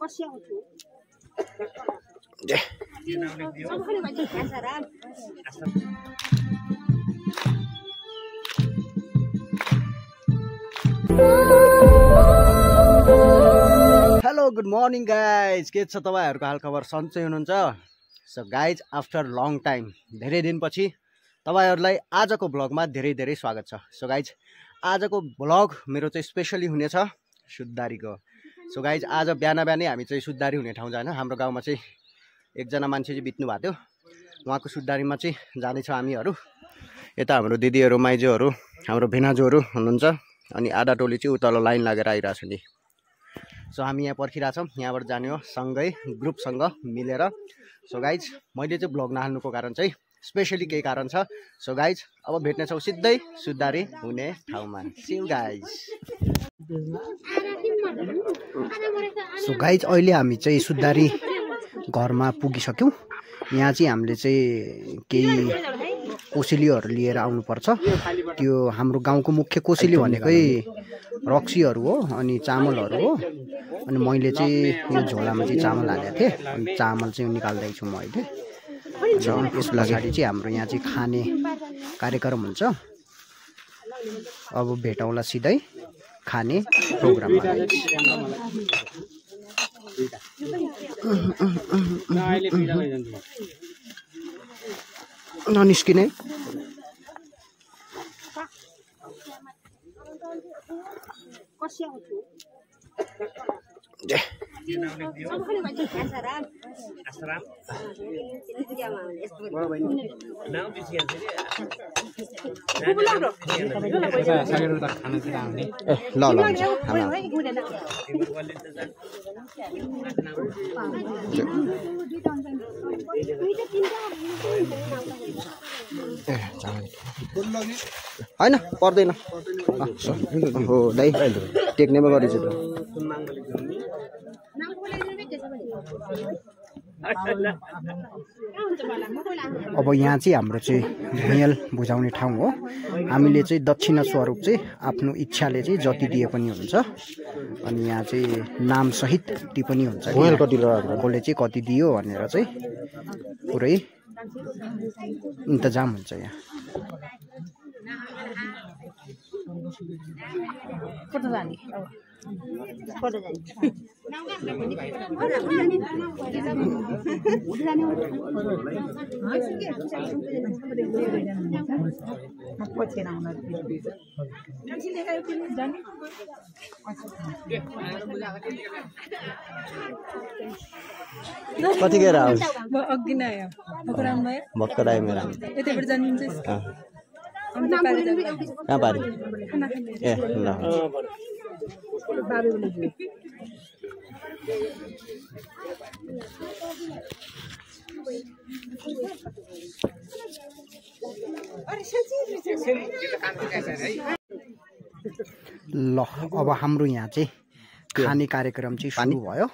Hello good morning guys, के छ तपाईहरुको हालखबर? सन्चै हुनुहुन्छ? So guys, after long time, धेरै दिनपछि तपाईहरुलाई आजको ब्लगमा धेरै स्वागत छ। सो गाइज, आजको ब्लग मेरो चाहिँ स्पेशली हुनेछ सुद्धारीको। सो गाइज, आज बिहानै हामी चाहिँ सुद्धारी हुने ठाउँ जान, हाम्रो गाउँमा चाहिँ एकजना मान्छे चाहिँ बित्नु भएको थियो, उहाँको सुद्धारीमा चाहिँ जाँदैछ हामीहरू। यता हाम्रो दिदीहरू, माइजूहरू, हाम्रो भेनाजूहरू हुनुहुन्छ, अनि आधा टोली चाहिँ उतल लाइन लागेर आइरहेछ नि। सो हामी यहाँ पर्खिरहेछौँ, यहाँबाट जाने हो सँगै ग्रुपसँग मिलेर। सो गाइज, मैले चाहिँ ब्लग नहाल्नुको कारण चाहिँ स्पेशली केही कारण छ। सो गाइज, अब भेट्नेछौँ सिधै सुद्धारी हुने ठाउँमा। See you guys. So guys, अहिले हामी चाहिँ सुद्धारी घरमा पुगिसक्यौँ। यहाँ चाहिँ हामीले चाहिँ केही कोसेलीहरू लिएर आउनुपर्छ। त्यो हाम्रो गाउँको मुख्य कोसेली भनेकै रक्सीहरू हो, अनि चामलहरू हो। अनि मैले चाहिँ यो झोलामा चाहिँ चामल हालेको थिएँ, अनि चामल चाहिँ निकाल्दैछु म अहिले। त्यस पछाडि चाहिँ हाम्रो यहाँ चाहिँ खाने कार्यक्रम हुन्छ। अब भेटौँला सिधै खाने प्रोग्राममा। ननिस्किने होइन पर्दैन हो दाइ, टेक्नेमा गरेछु त। अब यहाँ चाहिँ हाम्रो चाहिँ भुइँल बुझाउने ठाउँ हो। हामीले चाहिँ दक्षिणा स्वरूप चाहिँ आफ्नो इच्छाले चाहिँ जति दिए पनि हुन्छ। अनि यहाँ चाहिँ नामसहित टिप्पणी हुन्छ, कसले चाहिँ कति दियो भनेर चाहिँ पुरै इन्तजाम हुन्छ यहाँ। कतिखेर आउँछ? अघि नै आयो, भर्खर आयो मेरो। यतैबाट जानुहुन्छ? कहाँ पारि? ए ल, ल अब हाम्रो यहाँ चाहिँ खाने कार्यक्रम चाहिँ सुरु भयो।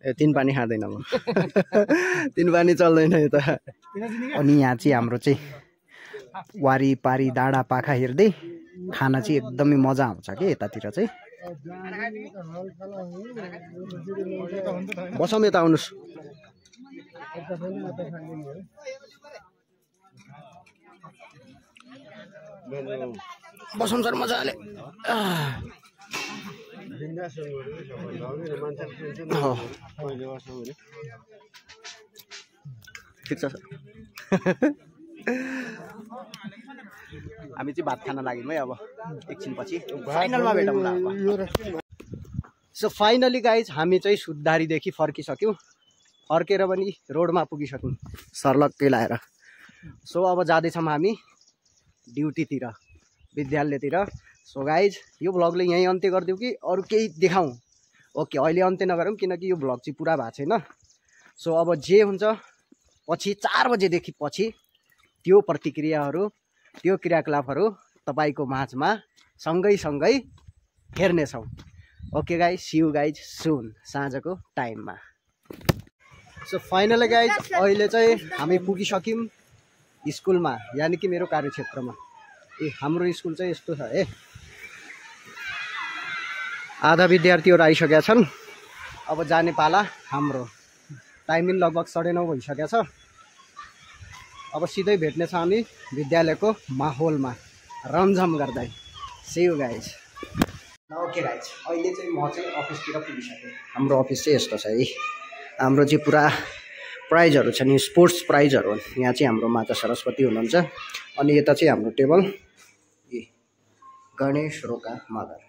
ए तीन पानी खाँदैन म। तीन पानी चल्दैन यता। अनि यहाँ चाहिँ हाम्रो चाहिँ वारिपारी डाँडा पाखा हेर्दै खाना चाहिँ एकदमै मजा आउँछ कि यतातिर चाहिँ। बसौँ, यता आउनुहोस्। बसौँ सर मजाले। ठिक छ सर। हामी चाहिँ भात खान लाग्यौँ है। अब एकछिनपछि फाइनलमा भेटौँला। सो फाइनली गाइज, हामी चाहिँ सुद्धारीदेखि फर्किसक्यौँ। फर्केर पनि रोडमा पुगिसक्यौँ सर्लक्कै लाएर। सो अब जाँदैछौँ हामी ड्युटीतिर, विद्यालयतिर। सो गाइज, यो भ्लगले यहीँ अन्त्य गरिदिउँ कि अरू केही देखाउँ? ओके, अहिले अन्त्य नगरौँ, किनकि यो भ्लग चाहिँ पुरा भएको छैन। सो अब जे हुन्छ पछि 4 बजेदेखि पछि त्यो प्रतिक्रियाहरू, त्यो क्रियाकलापहरू तपाईँको माझमा सँगै हेर्नेछौँ। Okay guys, see you guys soon, साँझको टाइममा। सो फाइनली गाइज, अहिले चाहिँ हामी पुगिसक्यौँ स्कुलमा, यानि कि मेरो कार्यक्षेत्रमा। ए हाम्रो स्कुल चाहिँ यस्तो छ है। आधा विद्यार्थीहरू आइसकेका छन्। अब जाने पाला हाम्रो। टाइमिङ लगभग 9:30 भइसकेको छ। अब सिधै भेट्नेछ हामी विद्यालयको माहौलमा रमझम गर्दै। See you guys. Okay guys, अहिले चाहिँ म चाहिँ अफिसतिर पुगिसकेँ। हाम्रो अफिस चाहिँ यस्तो छ है। हाम्रो चाहिँ पुरा प्राइजहरू छ नि, स्पोर्ट्स प्राइजहरू हुन्। यहाँ चाहिँ हाम्रो माता सरस्वती हुनुहुन्छ अनि यता चाहिँ हाम्रो टेबल गणेश रोका मगर।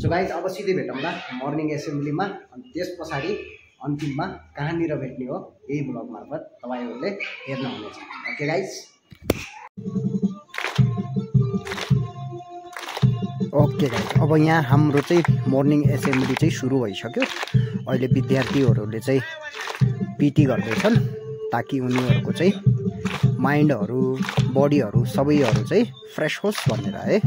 सो गाइज अब सिधै भेटौँला मर्निङ एसेम्ब्लीमा अनि त्यस पछाडि अन्तिममा कहाँनिर भेट्ने हो यही ब्लग मार्फत तपाईँहरूले हेर्नुहुनेछ। Okay guys. ओके गाइज, अब यहाँ हाम्रो चाहिँ मर्निङ एसेम्ब्ली चाहिँ सुरु भइसक्यो। अहिले विद्यार्थीहरूले चाहिँ पिटी गर्दैछन् ताकि उनीहरूको चाहिँ माइन्डहरू बडीहरू सबैहरू चाहिँ फ्रेस होस् भनेर है।